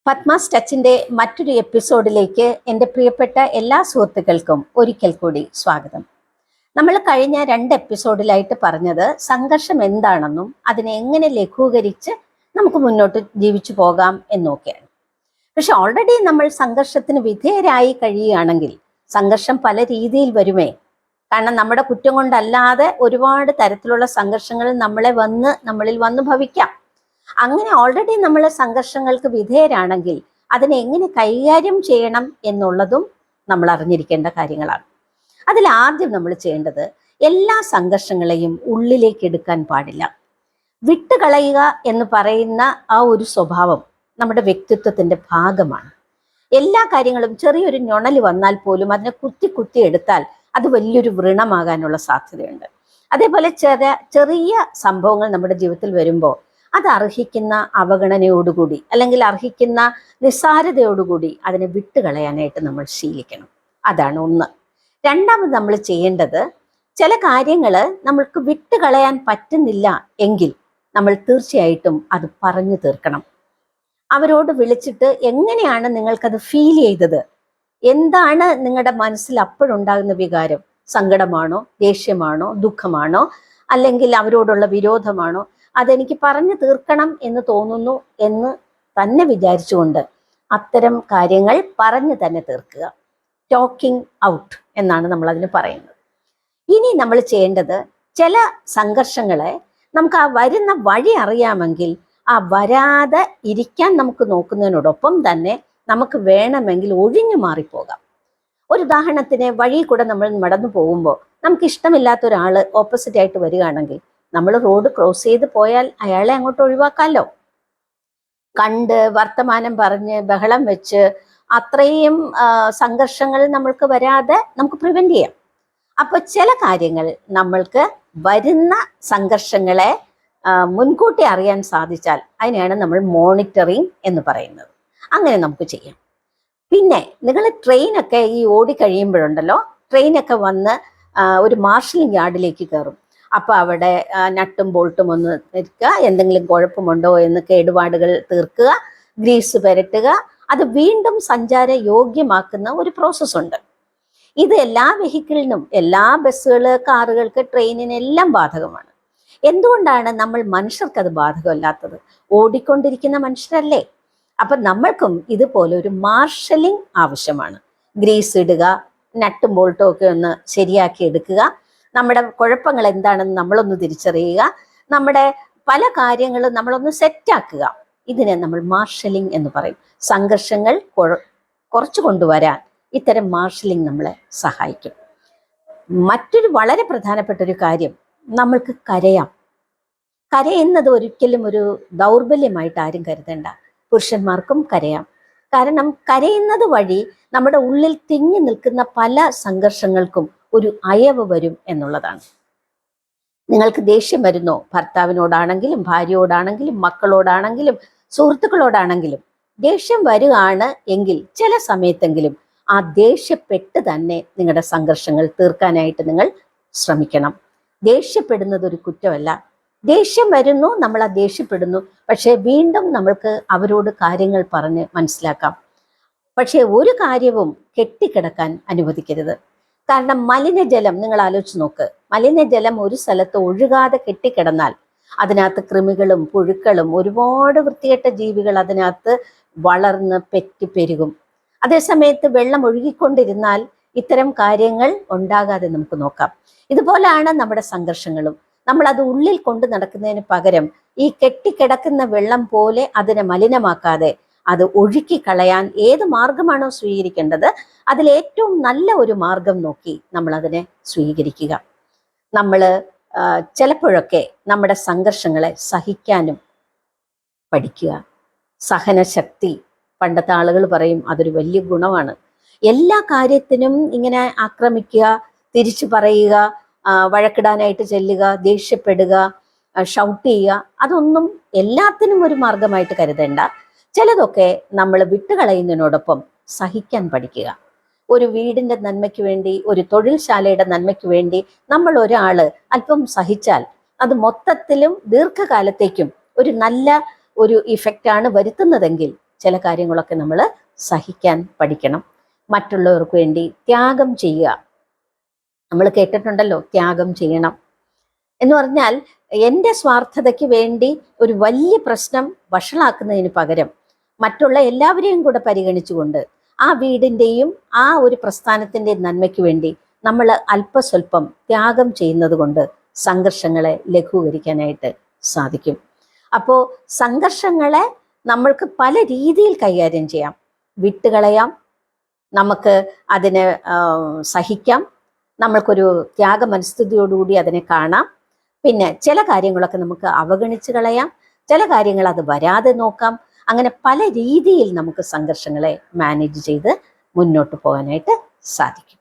പത്മാസ് ടച്ചിന്റെ മറ്റൊരു എപ്പിസോഡിലേക്ക് എൻ്റെ പ്രിയപ്പെട്ട എല്ലാ സുഹൃത്തുക്കൾക്കും ഒരിക്കൽ കൂടി സ്വാഗതം. നമ്മൾ കഴിഞ്ഞ 2 എപ്പിസോഡിലായിട്ട് പറഞ്ഞത് സംഘർഷം എന്താണെന്നും അതിനെ എങ്ങനെ ലഘൂകരിച്ച് നമുക്ക് മുന്നോട്ട് ജീവിച്ചു പോകാം എന്നൊക്കെയാണ്. പക്ഷെ ഓൾറെഡി നമ്മൾ സംഘർഷത്തിന് വിധേയരായി കഴിയുകയാണെങ്കിൽ സംഘർഷം പല രീതിയിൽ വരുമേ. കാരണം നമ്മുടെ കുറ്റം കൊണ്ടല്ലാതെ ഒരുപാട് തരത്തിലുള്ള സംഘർഷങ്ങൾ നമ്മളിൽ വന്ന് ഭവിക്കാം. അങ്ങനെ ഓൾറെഡി നമ്മൾ സംഘർഷങ്ങൾക്ക് വിധേയരാണെങ്കിൽ അതിനെ എങ്ങനെ കൈകാര്യം ചെയ്യണം എന്നുള്ളതും നമ്മൾ അറിഞ്ഞിരിക്കേണ്ട കാര്യങ്ങളാണ്. അതിൽ ആദ്യം നമ്മൾ ചെയ്യേണ്ടത് എല്ലാ സംഘർഷങ്ങളെയും ഉള്ളിലേക്ക് എടുക്കാൻ പാടില്ല. വിട്ടുകളയുക എന്ന് പറയുന്ന ആ ഒരു സ്വഭാവം നമ്മുടെ വ്യക്തിത്വത്തിന്റെ ഭാഗമാണ്. എല്ലാ കാര്യങ്ങളും ചെറിയൊരു ഞൊണല് വന്നാൽ പോലും അതിനെ കുത്തി എടുത്താൽ അത് വലിയൊരു വ്രണമാകാനുള്ള സാധ്യതയുണ്ട്. അതേപോലെ ചെറിയ സംഭവങ്ങൾ നമ്മുടെ ജീവിതത്തിൽ വരുമ്പോൾ അത് അർഹിക്കുന്ന അവഗണനയോടുകൂടി അല്ലെങ്കിൽ അർഹിക്കുന്ന നിസ്സാരതയോടുകൂടി അതിനെ വിട്ടുകളയാനായിട്ട് നമ്മൾ ശീലിക്കണം. അതാണ് ഒന്ന്. രണ്ടാമത് നമ്മൾ ചെയ്യേണ്ടത്, ചില കാര്യങ്ങൾ നമ്മൾക്ക് വിട്ടുകളയാൻ പറ്റുന്നില്ല എങ്കിൽ നമ്മൾ തീർച്ചയായിട്ടും അത് പറഞ്ഞു തീർക്കണം. അവരോട് വിളിച്ചിട്ട് എങ്ങനെയാണ് നിങ്ങൾക്കത് ഫീൽ ചെയ്തത്, എന്താണ് നിങ്ങളുടെ മനസ്സിൽ അപ്പോഴുണ്ടാകുന്ന വികാരം, സങ്കടമാണോ, ദേഷ്യമാണോ, ദുഃഖമാണോ, അല്ലെങ്കിൽ അവരോടുള്ള വിരോധമാണോ, അതെനിക്ക് പറഞ്ഞു തീർക്കണം എന്ന് തോന്നുന്നു എന്ന് തന്നെ വിചാരിച്ചുകൊണ്ട് അത്തരം കാര്യങ്ങൾ പറഞ്ഞു തന്നെ തീർക്കുക. ടോക്കിംഗ് ഔട്ട് എന്നാണ് നമ്മൾ അതിന് പറയുന്നത്. ഇനി നമ്മൾ ചെയ്യേണ്ടത്, ചില സംഘർഷങ്ങളെ നമുക്ക് ആ വരുന്ന വഴി അറിയാമെങ്കിൽ ആ വരാതെ ഇരിക്കാൻ നമുക്ക് നോക്കുന്നതിനോടൊപ്പം തന്നെ നമുക്ക് വേണമെങ്കിൽ ഒഴിഞ്ഞു മാറിപ്പോകാം. ഒരു ഉദാഹരണത്തിന്, വഴി കൂടെ നമ്മൾ നടന്നു പോകുമ്പോൾ നമുക്ക് ഇഷ്ടമില്ലാത്ത ഒരാൾ ഓപ്പോസിറ്റ് ആയിട്ട് വരികയാണെങ്കിൽ നമ്മൾ റോഡ് ക്രോസ് ചെയ്ത് പോയാൽ അയാളെ അങ്ങോട്ട് ഒഴിവാക്കാമല്ലോ. കണ്ട് വർത്തമാനം പറഞ്ഞ് ബഹളം വെച്ച് അത്രയും സംഘർഷങ്ങൾ നമ്മൾക്ക് വരാതെ നമുക്ക് പ്രിവെന്റ് ചെയ്യാം. അപ്പൊ ചില കാര്യങ്ങൾ നമ്മൾക്ക് വരുന്ന സംഘർഷങ്ങളെ മുൻകൂട്ടി അറിയാൻ സാധിച്ചാൽ അതിനെയാണ് നമ്മൾ മോണിറ്ററിങ് എന്ന് പറയുന്നത്. അങ്ങനെ നമുക്ക് ചെയ്യാം. പിന്നെ നിങ്ങൾ ട്രെയിനൊക്കെ ഈ ഓടിക്കഴിയുമ്പോഴുണ്ടല്ലോ, ട്രെയിനൊക്കെ വന്ന് ഒരു മാർഷലിംഗ് യാർഡിലേക്ക് കയറും. അപ്പൊ അവിടെ നട്ടും ബോൾട്ടും ഒന്ന് നിൽക്കുക, എന്തെങ്കിലും കുഴപ്പമുണ്ടോ എന്ന് കേടുപാടുകൾ തീർക്കുക, ഗ്രീസ് പുരട്ടുക, അത് വീണ്ടും സഞ്ചാര യോഗ്യമാക്കുന്ന ഒരു പ്രോസസ്സുണ്ട്. ഇത് എല്ലാ വെഹിക്കിളിനും, എല്ലാ ബസ്സുകൾ, കാറുകൾക്ക്, ട്രെയിനിനെല്ലാം ബാധകമാണ്. എന്തുകൊണ്ടാണ് നമ്മൾ മനുഷ്യർക്ക് അത് ബാധകമല്ലാത്തത്? ഓടിക്കൊണ്ടിരിക്കുന്ന മനുഷ്യരല്ലേ. അപ്പൊ നമ്മൾക്കും ഇതുപോലെ ഒരു മാർഷലിംഗ് ആവശ്യമാണ്. ഗ്രീസ് ഇടുക, നട്ടും ബോൾട്ടും ഒക്കെ ഒന്ന് ശരിയാക്കി എടുക്കുക, നമ്മുടെ കുഴപ്പങ്ങൾ എന്താണെന്ന് നമ്മളൊന്ന് തിരിച്ചറിയുക, നമ്മുടെ പല കാര്യങ്ങളും നമ്മളൊന്ന് സെറ്റാക്കുക. ഇതിനെ നമ്മൾ മാർഷലിംഗ് എന്ന് പറയും. സംഘർഷങ്ങൾ കുറച്ചു കൊണ്ടുവരാൻ ഇത്തരം മാർഷലിംഗ് നമ്മളെ സഹായിക്കും. മറ്റൊരു വളരെ പ്രധാനപ്പെട്ട ഒരു കാര്യം, നമ്മൾക്ക് കരയാം. കരയുന്നത് ഒരിക്കലും ഒരു ദൗർബല്യമായിട്ട് ആരും കരുതണ്ട. പുരുഷന്മാർക്കും കരയാം. കാരണം കരയുന്നത് വഴി നമ്മുടെ ഉള്ളിൽ തിങ്ങി നിൽക്കുന്ന പല സംഘർഷങ്ങൾക്കും ഒരു അയവ് വരും എന്നുള്ളതാണ്. നിങ്ങൾക്ക് ദേഷ്യം വരുന്നോ? ഭർത്താവിനോടാണെങ്കിലും, ഭാര്യയോടാണെങ്കിലും, മക്കളോടാണെങ്കിലും, സുഹൃത്തുക്കളോടാണെങ്കിലും ദേഷ്യം വരികയാണ് എങ്കിൽ ചില സമയത്തെങ്കിലും ആ ദേഷ്യപ്പെട്ട് തന്നെ നിങ്ങളുടെ സംഘർഷങ്ങൾ തീർക്കാനായിട്ട് നിങ്ങൾ ശ്രമിക്കണം. ദേഷ്യപ്പെടുന്നത് ഒരു കുറ്റമല്ല. ദേഷ്യം വരുന്നു, നമ്മൾ ആ ദേഷ്യപ്പെടുന്നു, പക്ഷെ വീണ്ടും നമ്മൾക്ക് അവരോട് കാര്യങ്ങൾ പറഞ്ഞ് മനസ്സിലാക്കാം. പക്ഷെ ഒരു കാര്യവും കെട്ടിക്കിടക്കാൻ അനുവദിക്കരുത്. കാരണം മലിനജലം നിങ്ങൾ ആലോചിച്ച് നോക്ക്. മലിനജലം ഒരു സ്ഥലത്ത് ഒഴുകാതെ കെട്ടിക്കിടന്നാൽ അതിനകത്ത് കൃമികളും പുഴുക്കളും ഒരുപാട് വൃത്തികെട്ട ജീവികൾ അതിനകത്ത് വളർന്ന് പെരുകും. അതേസമയത്ത് വെള്ളം ഒഴുകിക്കൊണ്ടിരുന്നാൽ ഇത്തരം കാര്യങ്ങൾ ഉണ്ടാകാതെ നമുക്ക് നോക്കാം. ഇതുപോലെയാണ് നമ്മുടെ സംഘർഷങ്ങളും. നമ്മൾ അത് ഉള്ളിൽ കൊണ്ട് നടക്കുന്നതിന് പകരം ഈ കെട്ടിക്കിടക്കുന്ന വെള്ളം പോലെ അതിനെ മലിനമാക്കാതെ അത് ഒഴുക്കി കളയാൻ ഏത് മാർഗമാണോ സ്വീകരിക്കേണ്ടത് അതിലേറ്റവും നല്ല ഒരു മാർഗം നോക്കി നമ്മൾ അതിനെ സ്വീകരിക്കുക. നമ്മൾ ചിലപ്പോഴൊക്കെ നമ്മുടെ സംഘർഷങ്ങളെ സഹിക്കാനും പഠിക്കുക. സഹനശക്തി, പണ്ടത്തെ ആളുകൾ പറയും, അതൊരു വലിയ ഗുണമാണ്. എല്ലാ കാര്യത്തിനും ഇങ്ങനെ ആക്രമിക്കുക, തിരിച്ചു പറയുക, വഴക്കിടാനായിട്ട് ചെല്ലുക, ദേഷ്യപ്പെടുക, ഷൗട്ട് ചെയ്യുക, അതൊന്നും എല്ലാത്തിനും ഒരു മാർഗമായിട്ട് കരുതേണ്ട. ചിലതൊക്കെ നമ്മൾ വിട്ടുകളയുന്നതിനോടൊപ്പം സഹിക്കാൻ പഠിക്കുക. ഒരു വീടിന്റെ നന്മയ്ക്ക് വേണ്ടി, ഒരു തൊഴിൽശാലയുടെ നന്മയ്ക്ക് വേണ്ടി നമ്മൾ ഒരാള് അല്പം സഹിച്ചാൽ അത് മൊത്തത്തിലും ദീർഘകാലത്തേക്കും ഒരു നല്ല ഒരു ഇഫക്റ്റാണ് വരുത്തുന്നതെങ്കിൽ ചില കാര്യങ്ങളൊക്കെ നമ്മൾ സഹിക്കാൻ പഠിക്കണം. മറ്റുള്ളവർക്ക് വേണ്ടി ത്യാഗം ചെയ്യുക. നമ്മൾ കേട്ടിട്ടുണ്ടല്ലോ, ത്യാഗം ചെയ്യണം എന്ന് പറഞ്ഞാൽ എൻ്റെ സ്വാർത്ഥതയ്ക്ക് വേണ്ടി ഒരു വലിയ പ്രശ്നം വഷളാക്കുന്നതിന് പകരം മറ്റുള്ള എല്ലാവരെയും കൂടെ പരിഗണിച്ചുകൊണ്ട് ആ വീടിൻ്റെയും ആ ഒരു പ്രസ്ഥാനത്തിൻ്റെയും നന്മയ്ക്ക് വേണ്ടി നമ്മൾ അല്പസ്വല്പം ത്യാഗം ചെയ്യുന്നത് കൊണ്ട് സംഘർഷങ്ങളെ ലഘൂകരിക്കാനായിട്ട് സാധിക്കും. അപ്പോൾ സംഘർഷങ്ങളെ നമ്മൾക്ക് പല രീതിയിൽ കൈകാര്യം ചെയ്യാം. വിട്ടുകളയാം, നമുക്ക് അതിനെ സഹിക്കാം, നമ്മൾക്കൊരു ത്യാഗ മനസ്ഥിതിയോടുകൂടി അതിനെ കാണാം. പിന്നെ ചില കാര്യങ്ങളൊക്കെ നമുക്ക് അവഗണിച്ച് കളയാം, ചില കാര്യങ്ങൾ അത് വരാതെ നോക്കാം. അങ്ങനെ പല രീതിയിൽ നമുക്ക് സംഘർഷങ്ങളെ മാനേജ് ചെയ്ത് മുന്നോട്ട് പോകാനായിട്ട് സാധിക്കും.